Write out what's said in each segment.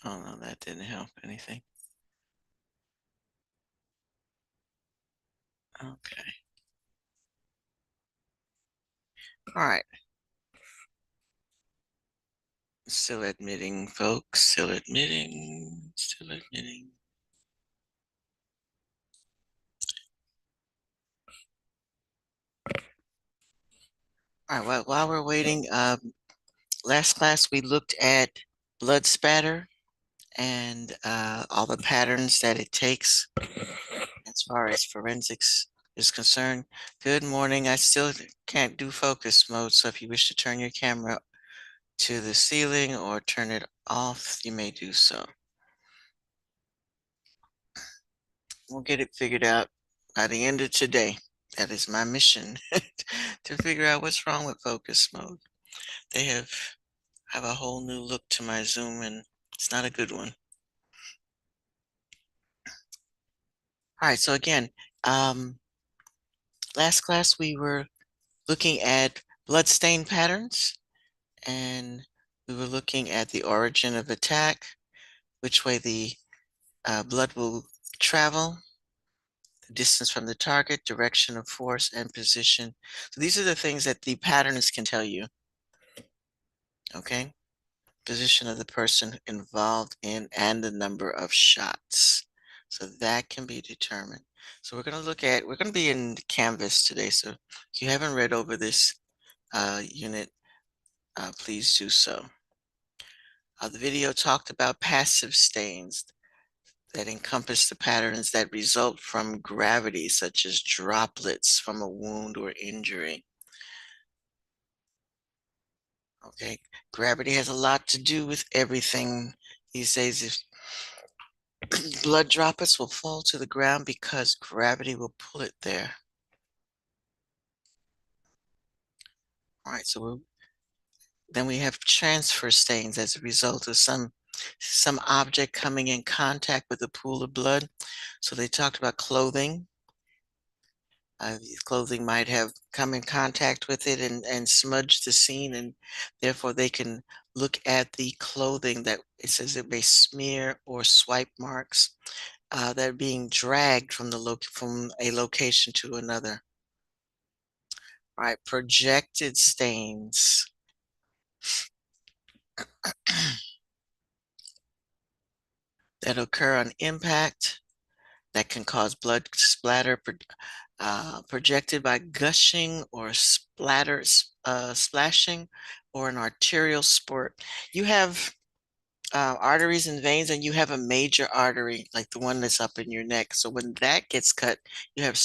Oh, no, that didn't help anything. Okay. All right. Still admitting, folks. Still admitting. Still admitting. All right. While we're waiting, last class we looked at blood spatter and all the patterns that it takes as far as forensics is concerned. Good morning. I still can't do focus mode, so if you wish to turn your camera to the ceiling or turn it off, you may do so. We'll get it figured out by the end of today. That is my mission to figure out what's wrong with focus mode. They have a whole new look to my Zoom, and it's not a good one. All right, so again, last class we were looking at blood stain patterns, and we were looking at the origin of attack, which way the blood will travel, the distance from the target, direction of force, and position. So these are the things that the patterns can tell you, okay? Position of the person involved in and the number of shots. So that can be determined. So we're going to be in Canvas today. So if you haven't read over this unit, please do so. The video talked about passive stains that encompass the patterns that result from gravity, such as droplets from a wound or injury. Okay, gravity has a lot to do with everything these days. If blood droplets will fall to the ground because gravity will pull it there. All right, so then we have transfer stains as a result of some object coming in contact with a pool of blood. So they talked about clothing. Clothing might have come in contact with it and smudged the scene, and therefore they can look at the clothing that it says it may smear or swipe marks that are being dragged from from a location to another. All right, projected stains. That occur on impact that can cause blood splatter projected by gushing or splashing or an arterial spurt. You have arteries and veins, and you have a major artery like the one that's up in your neck. So when that gets cut, you have,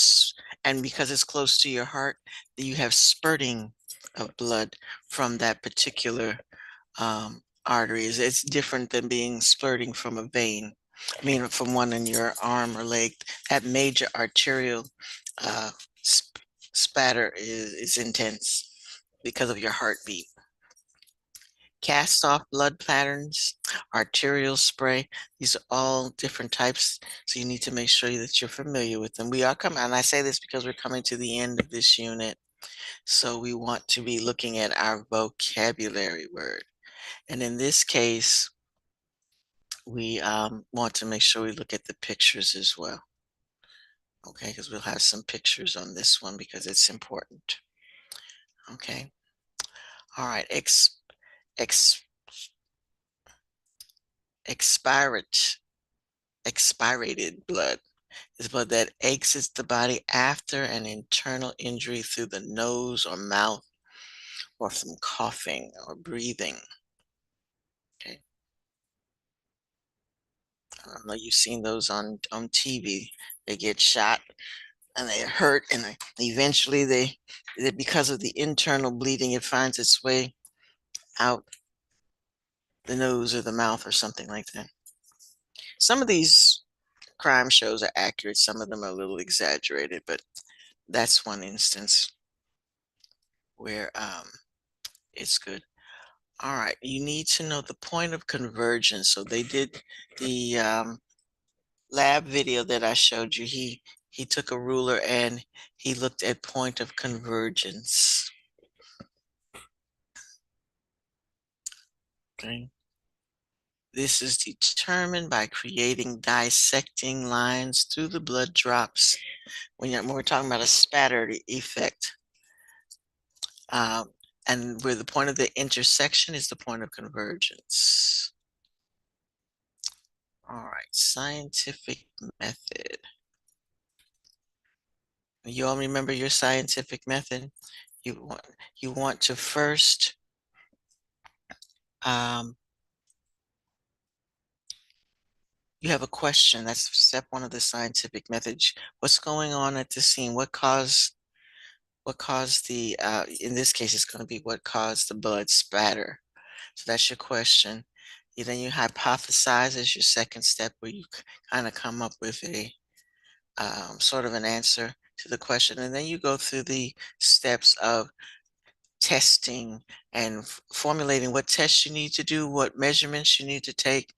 and because it's close to your heart, you have spurting of blood from that particular arteries. It's different than being spurting from a vein. I mean, from one in your arm or leg. That major arterial uh, sp spatter is intense because of your heartbeat. Cast off blood patterns, arterial spray, these are all different types. So you need to make sure that you're familiar with them. We are coming, and I say this because we're coming to the end of this unit. So we want to be looking at our vocabulary word. And in this case, we want to make sure we look at the pictures as well. Okay, because we'll have some pictures on this one because it's important. Okay. All right. Ex expirated blood is blood that exits the body after an internal injury through the nose or mouth or from coughing or breathing. Okay. I don't know, you've seen those on TV. They get shot and they hurt, and eventually because of the internal bleeding, it finds its way out the nose or the mouth or something like that. Some of these crime shows are accurate, some of them are a little exaggerated, but that's one instance where it's good. All right, you need to know the point of convergence. So they did the lab video that I showed you. He took a ruler and he looked at point of convergence. Okay. This is determined by creating dissecting lines through the blood drops when we're talking about a spatter effect. And where the point of the intersection is the point of convergence. All right, scientific method. You all remember your scientific method? You want to first you have a question. That's step one of the scientific method. What's going on at the scene? What caused the in this case it's going to be what caused the blood spatter. So that's your question. Then you hypothesize as your second step, where you kind of come up with a sort of an answer to the question. And then you go through the steps of testing and formulating what tests you need to do, what measurements you need to take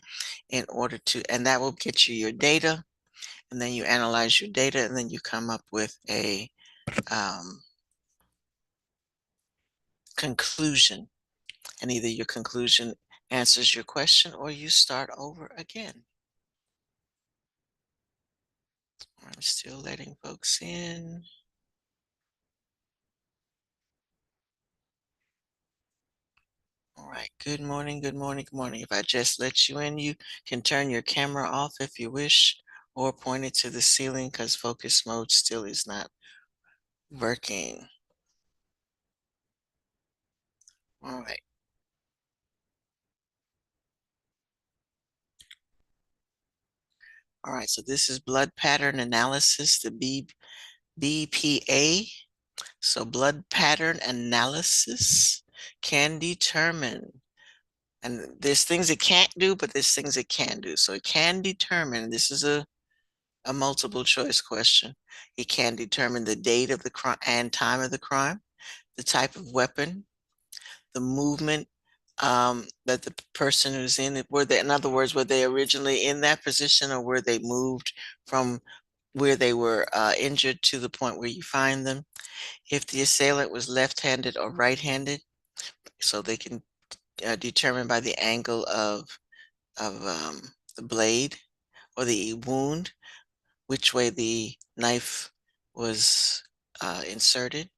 in order to, and that will get you your data. And then you analyze your data, and then you come up with a conclusion. And either your conclusion answers your question or you start over again. I'm still letting folks in. All right, good morning, good morning, good morning. If I just let you in, you can turn your camera off if you wish, or point it to the ceiling because focus mode still is not working. All right. All right, so this is blood pattern analysis, the BPA. So blood pattern analysis can determine, and there's things it can't do, but there's things it can do. So it can determine, this is a multiple choice question. It can determine the date of the crime and time of the crime, the type of weapon, the movement that the person who's in it, were they, in other words, were they originally in that position or were they moved from where they were injured to the point where you find them? If the assailant was left-handed or right-handed, so they can determine by the angle of the blade or the wound, which way the knife was inserted,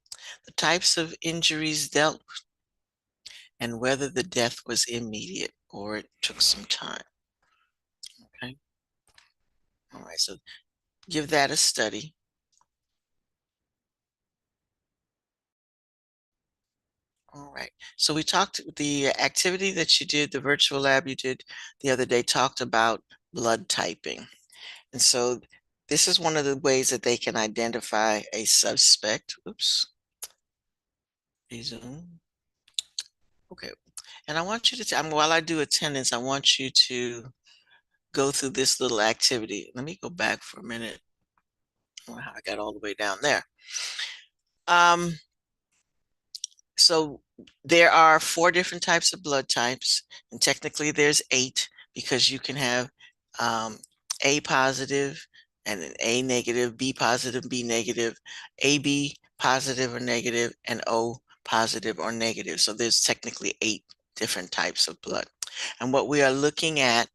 the types of injuries dealt, and whether the death was immediate or it took some time. Okay. All right. So give that a study. All right. So we talked, the activity that you did, the virtual lab you did the other day talked about blood typing. And so this is one of the ways that they can identify a suspect. Oops. Resume. Okay. And I want you to, while I do attendance, I want you to go through this little activity. Let me go back for a minute. I don't know how I got all the way down there. Um, so there are 4 different types of blood types, and technically there's 8 because you can have A positive and an A negative, B positive, B negative, AB positive or negative, and O positive or negative. So there's technically 8 different types of blood. And what we are looking at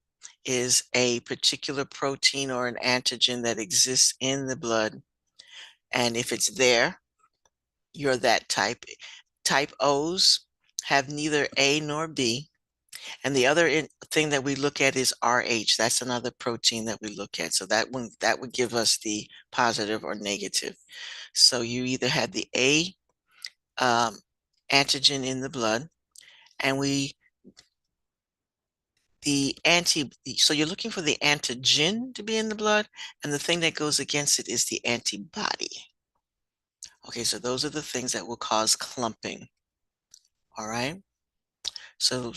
is a particular protein or an antigen that exists in the blood. And if it's there, you're that type. Type O's have neither A nor B. And the other thing that we look at is RH. That's another protein that we look at. So that would give us the positive or negative. So you either had the A antigen in the blood, and so you're looking for the antigen to be in the blood, and the thing that goes against it is the antibody. Okay, so those are the things that will cause clumping. All right. So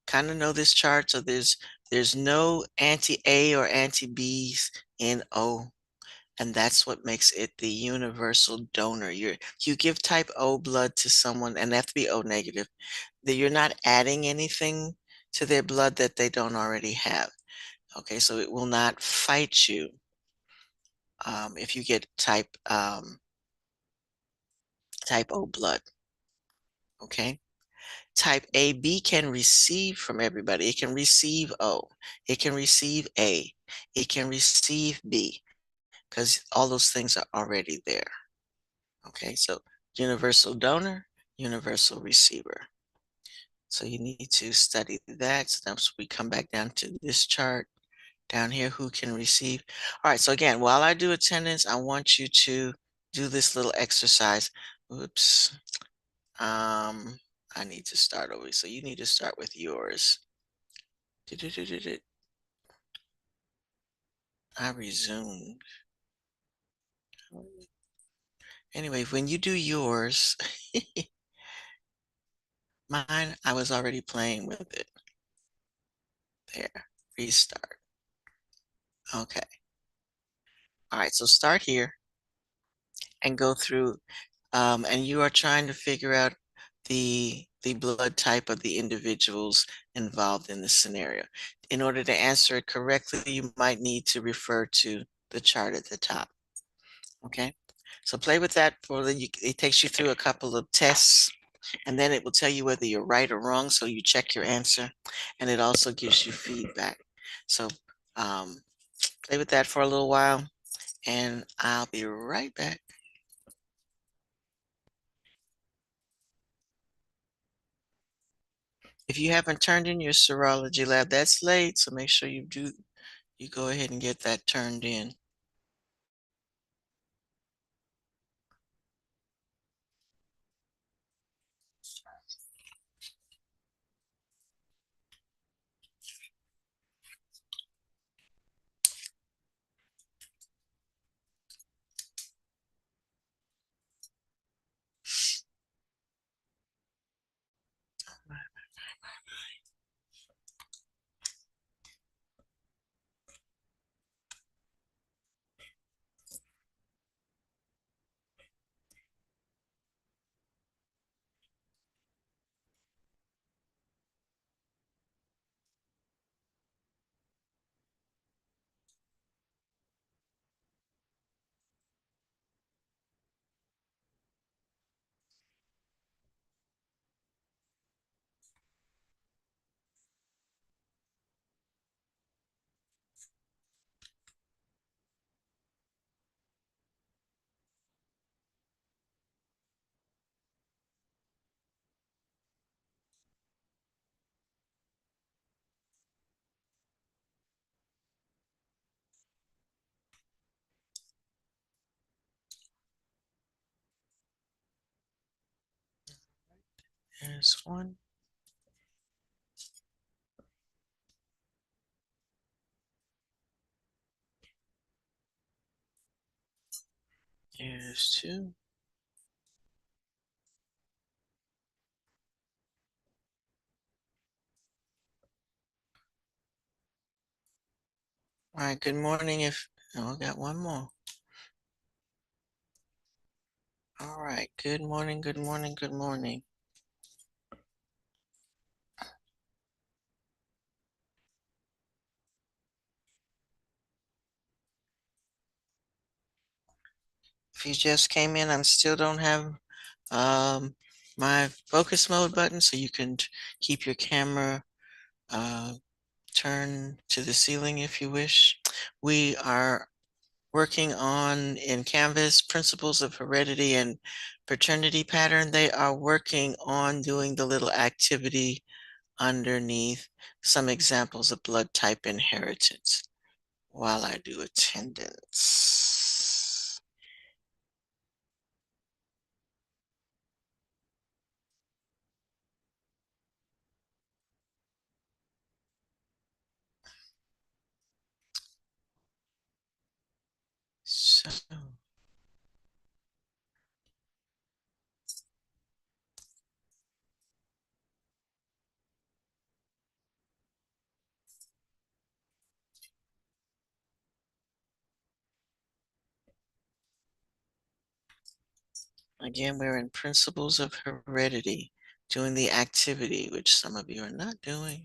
kind of know this chart. So there's no anti-A or anti-B's in O, and that's what makes it the universal donor. You give type O blood to someone, and they have to be O negative, that you're not adding anything to their blood that they don't already have. Okay, so it will not fight you if you get type O blood. Okay. Type A, B can receive from everybody. It can receive O, it can receive A, it can receive B, because all those things are already there. Okay, so universal donor, universal receiver. So you need to study that. So that's we come back down to this chart down here, who can receive. All right, so again, while I do attendance, I want you to do this little exercise. Oops. I need to start over. So you need to start with yours. I resumed. Anyway, when you do yours, mine, I was already playing with it. There, restart. Okay. All right, so start here and go through, and you are trying to figure out the blood type of the individuals involved in the scenario. In order to answer it correctly, you might need to refer to the chart at the top. Okay, so play with that for it takes you through a couple of tests, and then it will tell you whether you're right or wrong. So you check your answer, and it also gives you feedback. So um, play with that for a little while, and I'll be right back. If you haven't turned in your serology lab, that's late, so make sure you go ahead and get that turned in. There's one. There's two. All right, good morning. Oh, I got one more. All right, good morning, good morning, good morning. If you just came in, I still don't have my focus mode button, so you can keep your camera uh, turned to the ceiling if you wish. We are working on in Canvas principles of heredity and fraternity pattern. They are working on doing the little activity underneath some examples of blood type inheritance while I do attendance. So again, we're in principles of heredity, doing the activity, which some of you are not doing.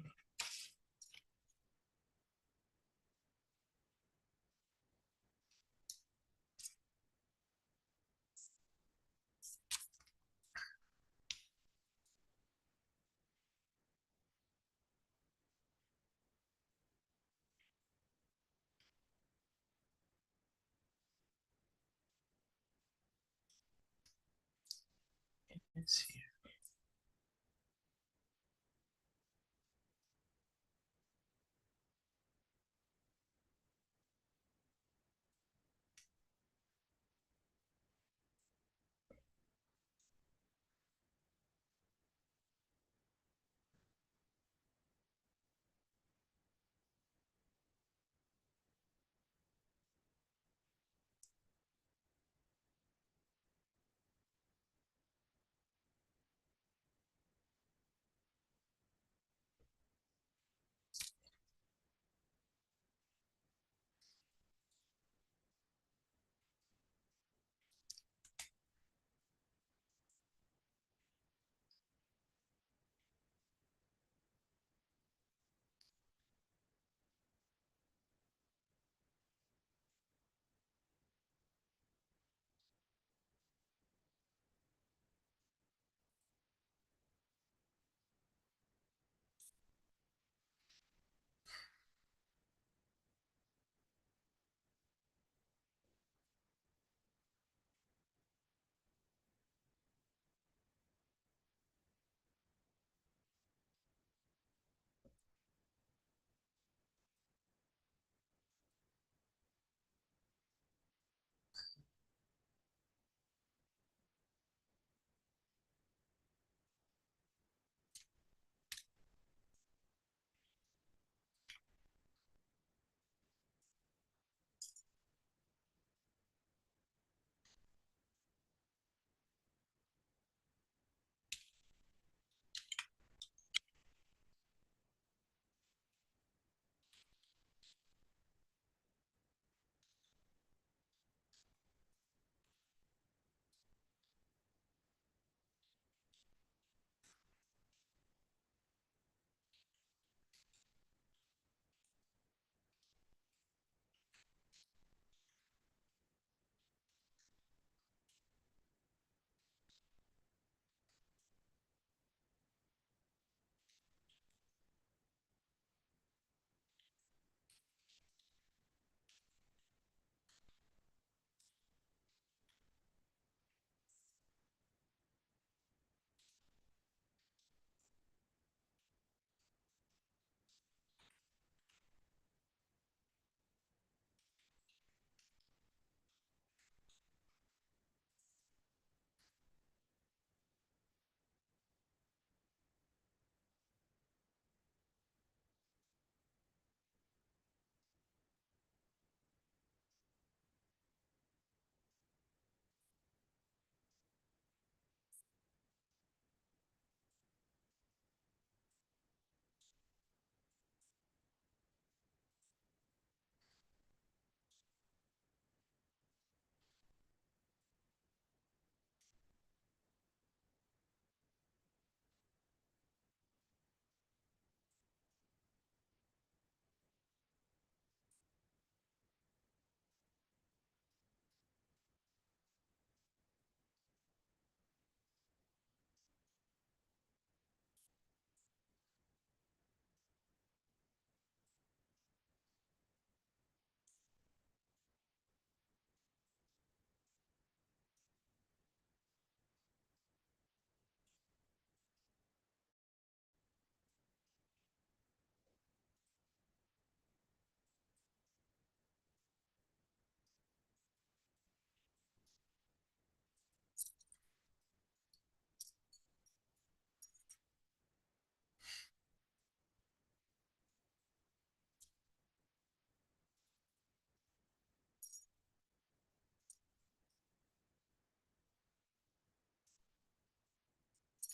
Let's see.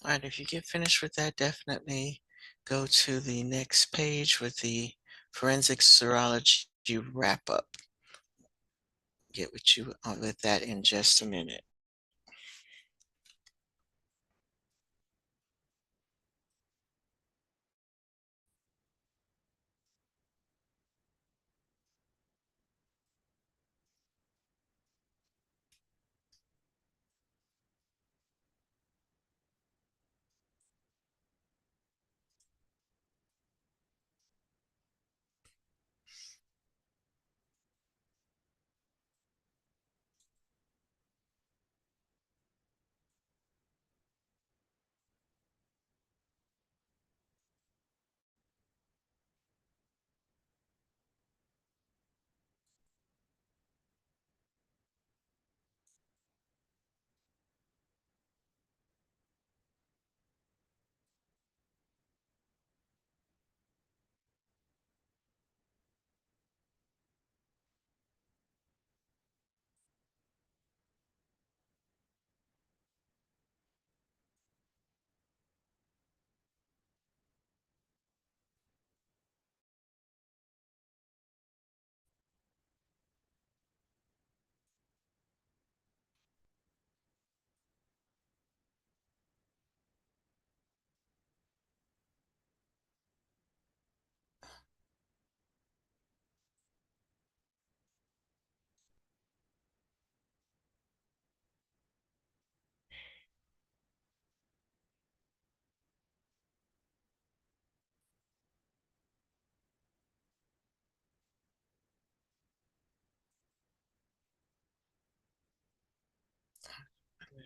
All right, if you get finished with that, definitely go to the next page with the forensic serology wrap up. Get with you on with that in just a minute.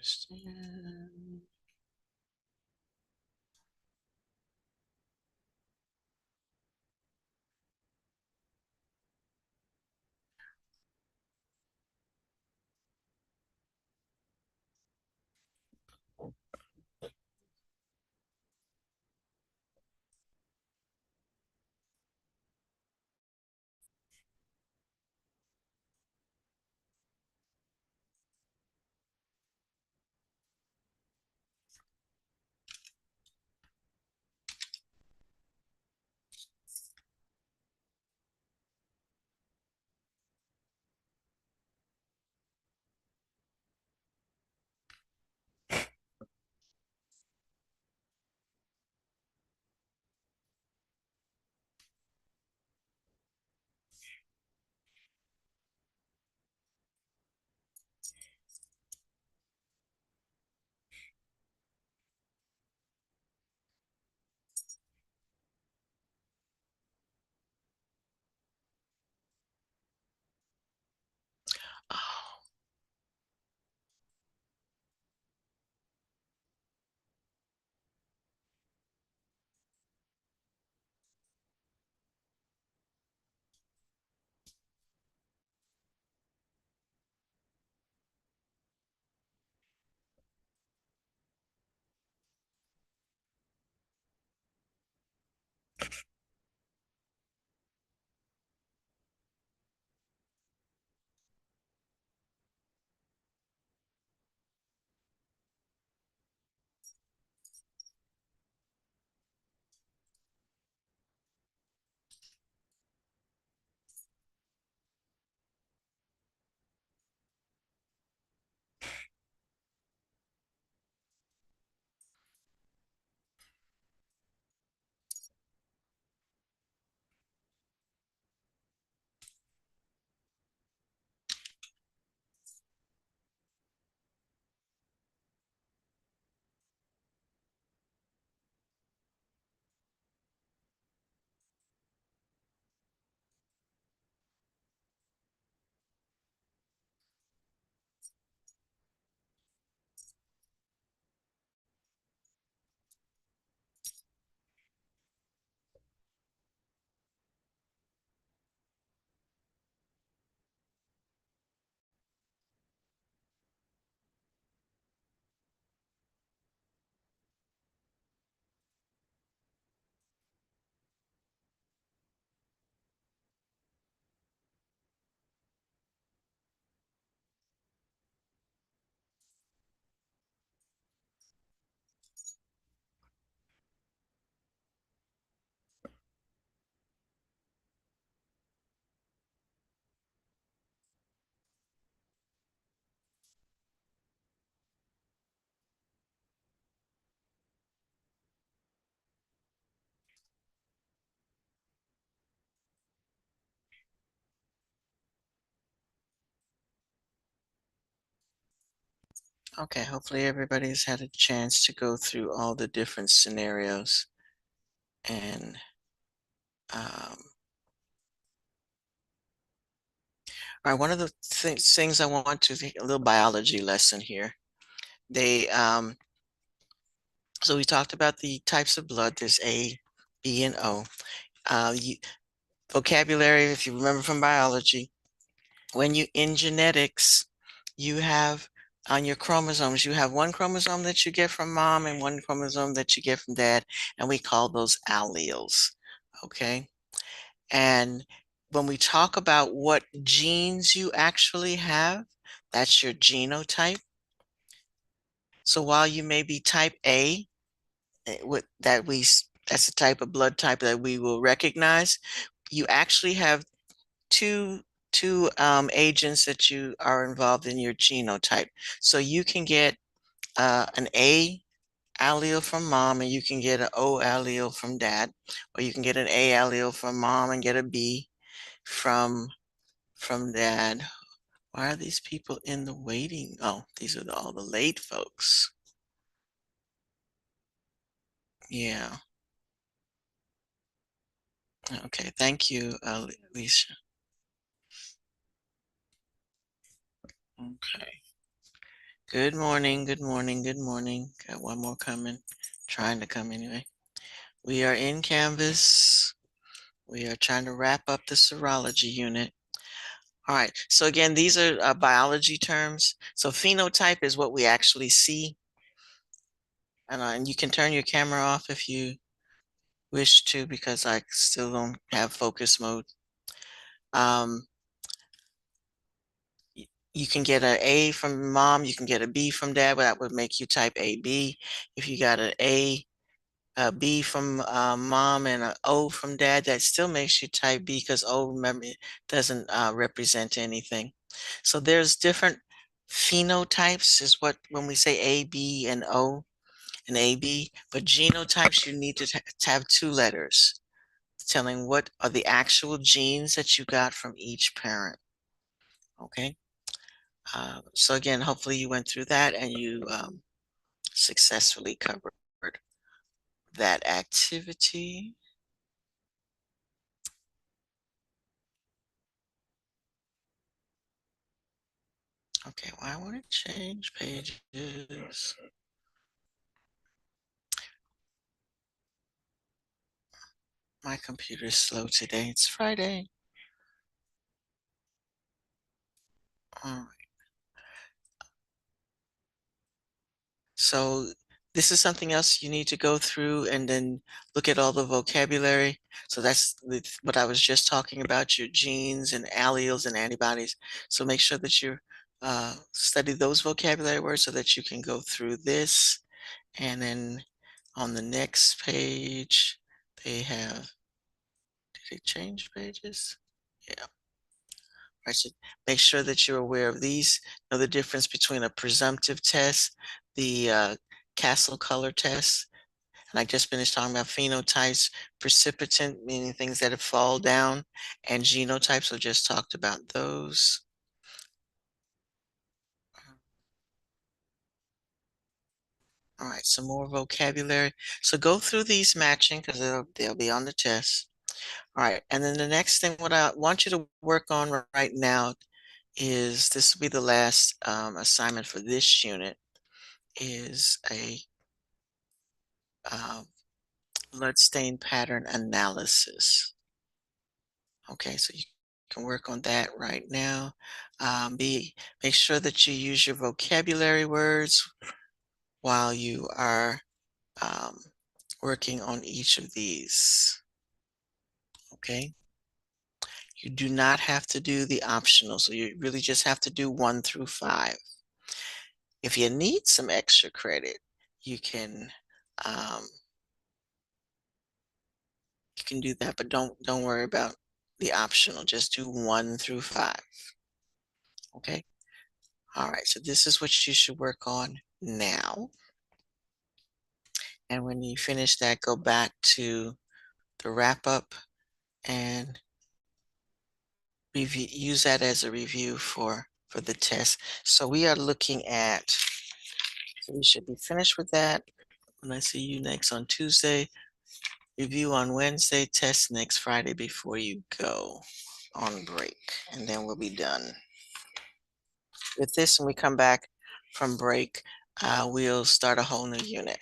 understand. Oh, okay. Hopefully everybody's had a chance to go through all the different scenarios and all right, one of the things I want to take a little biology lesson here. They so we talked about the types of blood. There's A, B, and O. You, vocabulary, if you remember from biology, when you in genetics, you have on your chromosomes, you have one chromosome that you get from mom and one chromosome that you get from dad, and we call those alleles. Okay. And when we talk about what genes you actually have, that's your genotype. So while you may be type A, with that that's the type of blood type that we will recognize, you actually have two agents that you are involved in your genotype. So you can get an A allele from mom and you can get an O allele from dad, or you can get an A allele from mom and get a B from dad. Why are these people in the waiting? Oh, these are all the late folks. Yeah. Okay. Thank you, Alicia. Okay. Good morning, good morning, good morning. Got one more coming, trying to come anyway. We are in Canvas. We are trying to wrap up the serology unit. All right, so again, these are biology terms. So phenotype is what we actually see. And you can turn your camera off if you wish to, because I still don't have focus mode. Um, you can get an A from mom, you can get a B from dad, but that would make you type AB. If you got an A B from mom and an O from dad, that still makes you type B because O, remember, it doesn't represent anything. So there's different phenotypes is what when we say A, B, and O and AB, but genotypes you need to have two letters telling what are the actual genes that you got from each parent. Okay. So again, hopefully you went through that and you successfully covered that activity. Okay, well, I want to change pages. My computer is slow today. It's Friday. All right. So this is something else you need to go through and then look at all the vocabulary. So that's what I was just talking about, your genes and alleles and antibodies. So make sure that you study those vocabulary words so that you can go through this. And then on the next page, they have, did they change pages? Yeah. I should make sure that you're aware of these. Know the difference between a presumptive test, the Castle color test, and I just finished talking about phenotypes, precipitant, meaning things that have fall down, and genotypes. So just talked about those. All right, some more vocabulary. So go through these matching because they'll be on the test. All right, and then the next thing, what I want you to work on right now is this will be the last assignment for this unit. Is a uh, blood stain pattern analysis. Okay, so you can work on that right now. Make sure that you use your vocabulary words while you are um, working on each of these. Okay, you do not have to do the optional, so you really just have to do 1 through 5. If you need some extra credit, you can um, you can do that, but don't worry about the optional. Just do 1 through 5. Okay. All right. So this is what you should work on now. And when you finish that, go back to the wrap up and review, use that as a review for the test. So we are looking at, so we should be finished with that. When I see you next on Tuesday, review on Wednesday, test next Friday before you go on break. And then we'll be done with this. When we come back from break, we'll start a whole new unit.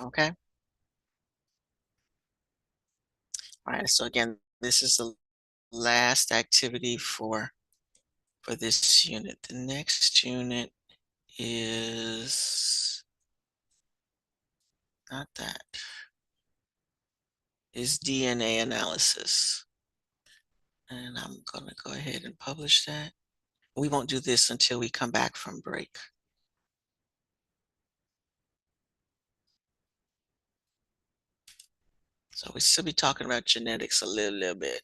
Okay. All right. So again, this is the last activity for this unit. The next unit is not that, is DNA analysis. And I'm gonna go ahead and publish that. We won't do this until we come back from break. So we still be talking about genetics a little bit.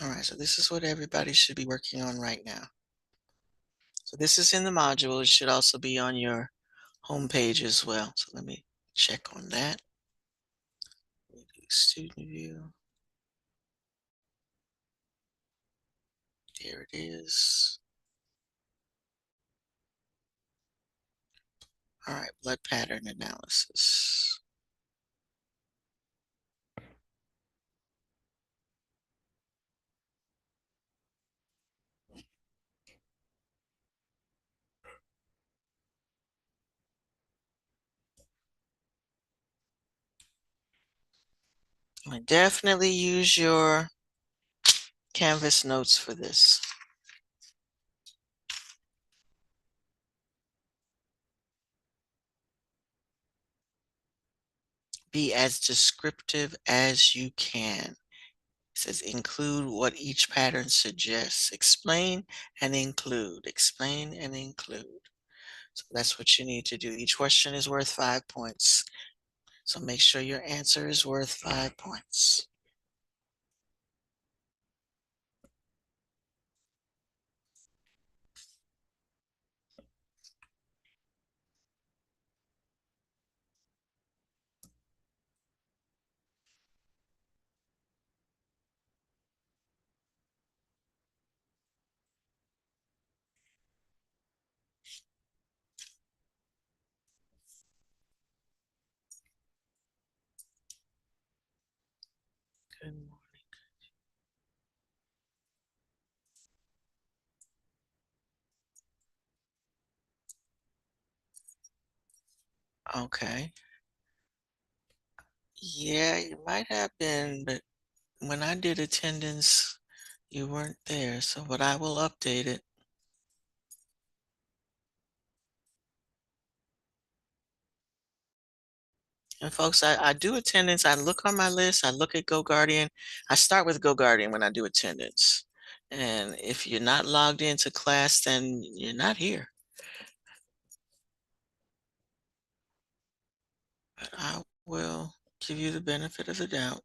All right, so this is what everybody should be working on right now. So this is in the module. It should also be on your home page as well. So let me check on that. Student view. There it is. All right, blood pattern analysis. I definitely use your Canvas notes for this. Be as descriptive as you can. It says include what each pattern suggests. Explain and include. Explain and include. So that's what you need to do. Each question is worth 5 points. So make sure your answer is worth 5 points. Good morning. Okay. Yeah, you might have been, but when I did attendance, you weren't there. So, but I will update it. And folks, I do attendance. I look on my list. I look at GoGuardian. I start with GoGuardian when I do attendance. And if you're not logged into class, then you're not here. But I will give you the benefit of the doubt.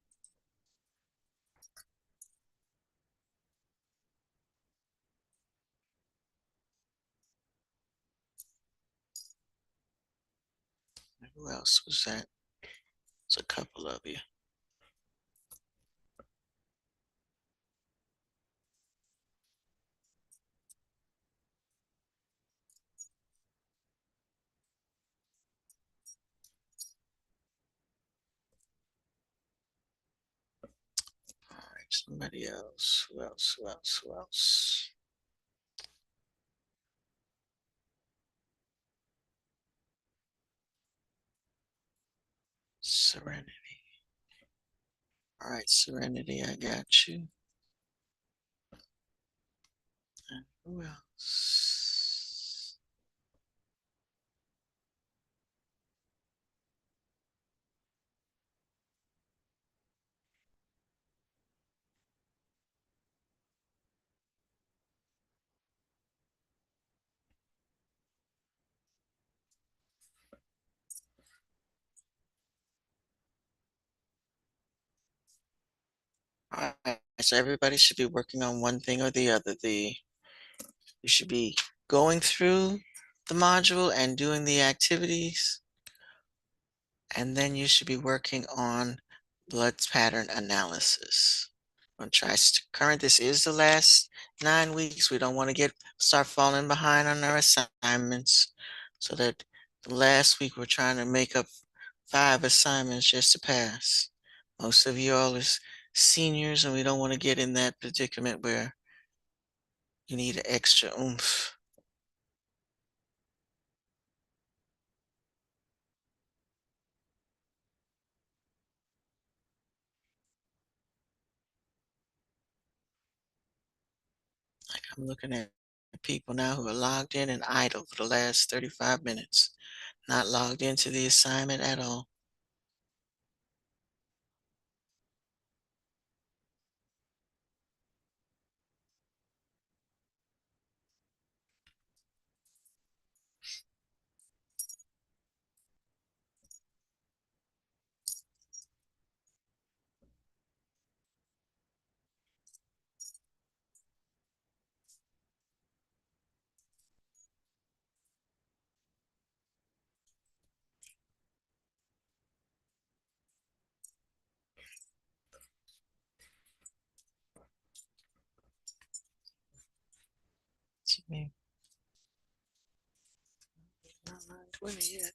Who else was that? It's a couple of you. All right, somebody else. Who else? Who else? Who else? Serenity. All right, Serenity, I got you. And who else? All right, so everybody should be working on one thing or the other. You should be going through the module and doing the activities, and then you should be working on blood pattern analysis. I'm try current. This is the last 9 weeks. We don't want to start falling behind on our assignments, so that the last week we're trying to make up 5 assignments just to pass. Most of you all is seniors, and we don't want to get in that predicament where you need an extra oomph. Like I'm looking at people now who are logged in and idle for the last 35 minutes, not logged into the assignment at all. 20 yet.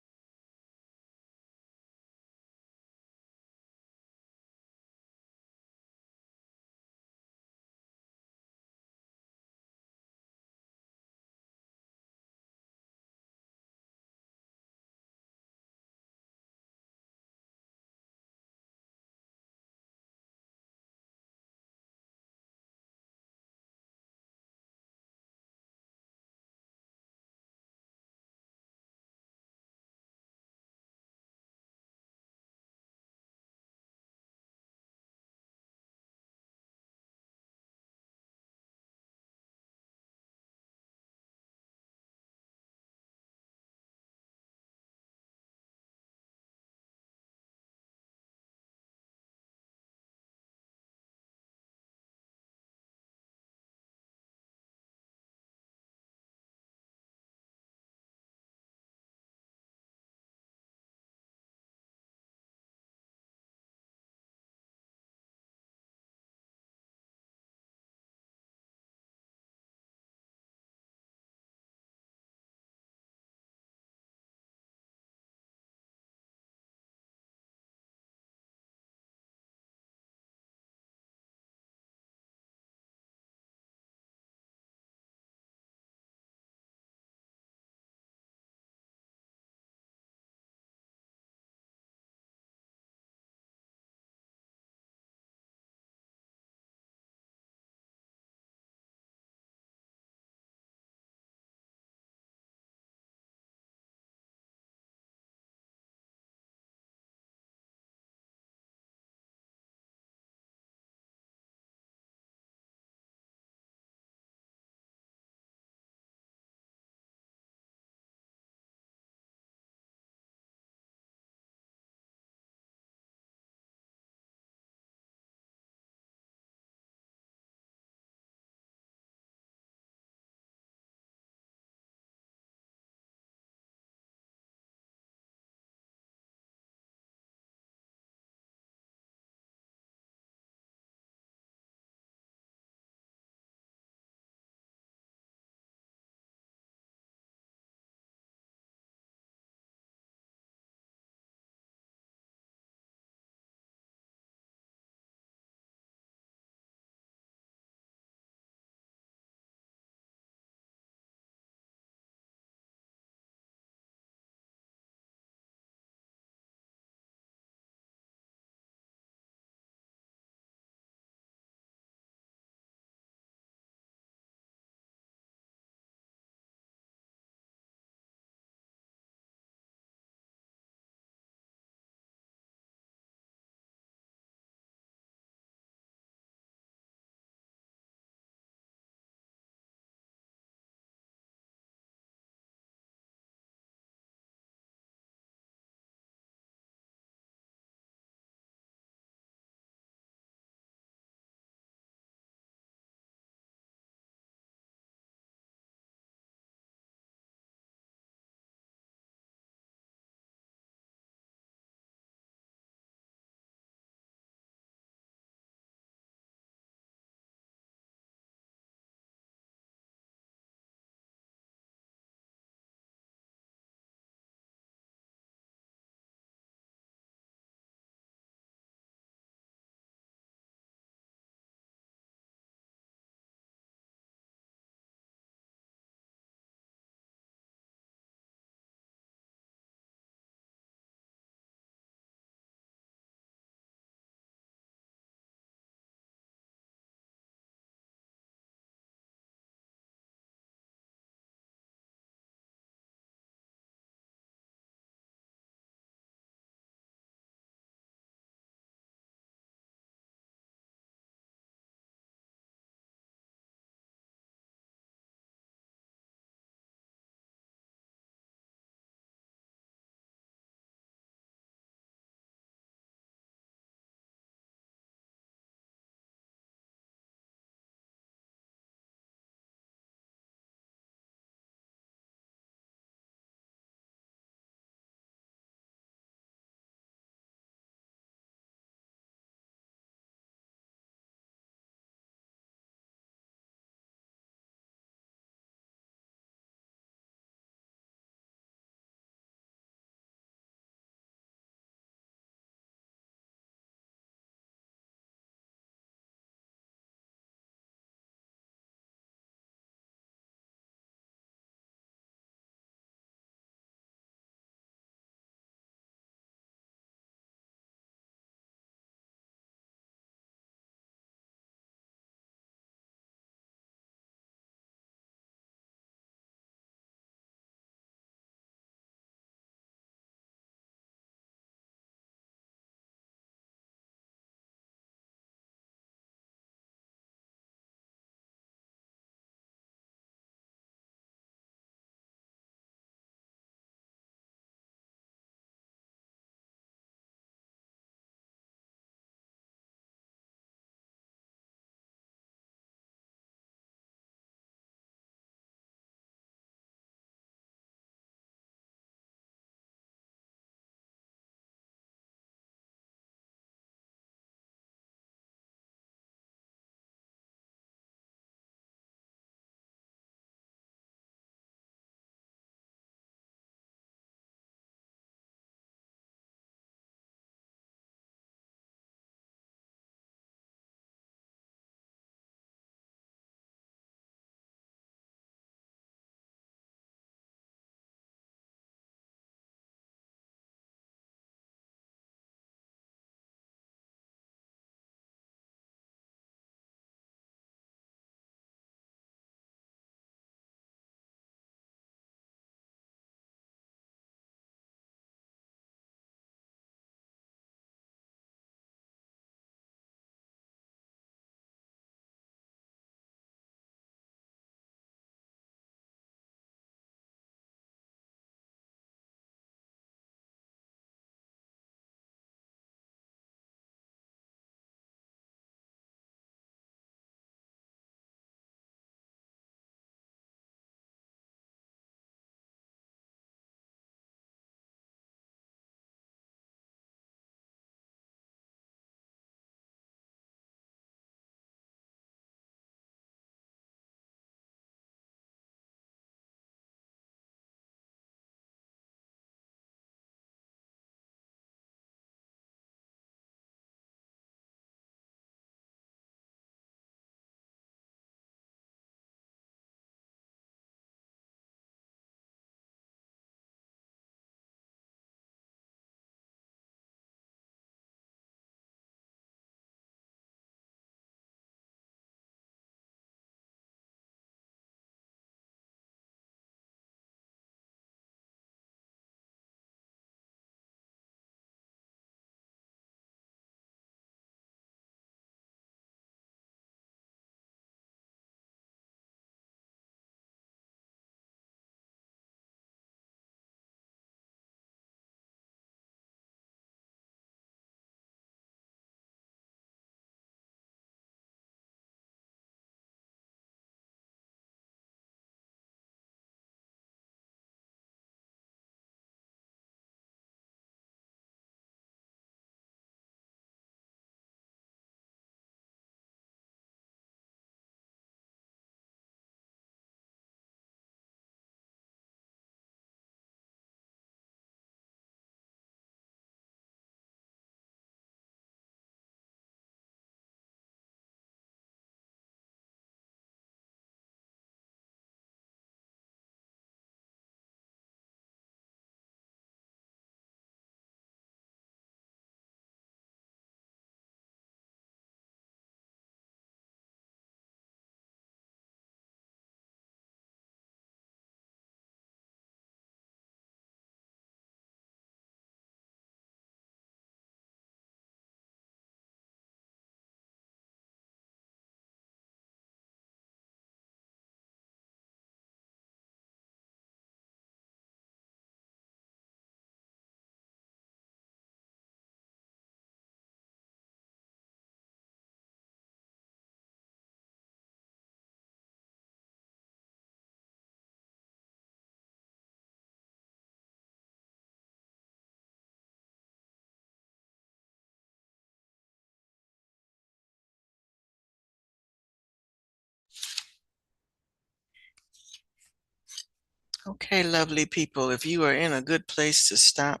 Okay, lovely people, if you are in a good place to stop,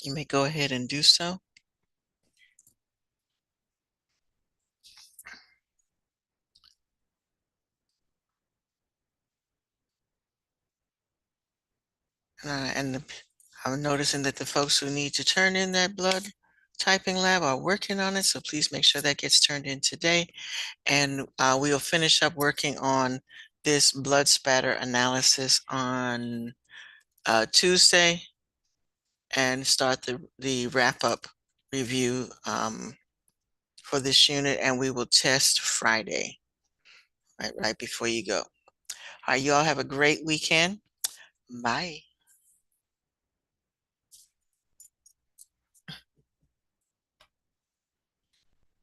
you may go ahead and do so. And I'm noticing that the folks who need to turn in that blood typing lab are working on it, so please make sure that gets turned in today. And we'll finish up working on this blood spatter analysis on Tuesday and start the wrap-up review for this unit, and we will test Friday, right before you go. All right, you all have a great weekend. Bye.